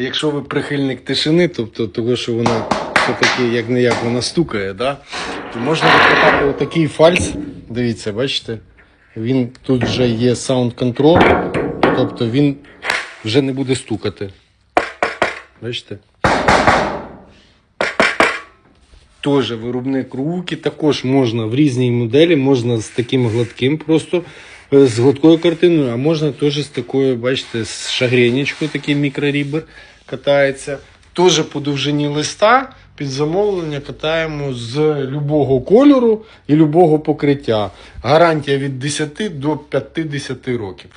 Якщо ви прихильник тишини, тобто того, що вона все-таки як-не-як вона стукає, да? То можна викликати отакий фальц. Дивіться, бачите? Він тут вже є саунд контрол, тобто він вже не буде стукати. Бачите? Теж виробник руки, також можна в різній моделі, можна з таким гладким, просто з гладкою картиною, а можна теж з такою, бачите, з шагренечкою, такий мікрорібер катається. Теж по довжині листа під замовлення катаємо з любого кольору і любого покриття. Гарантія від 10 до 50 років.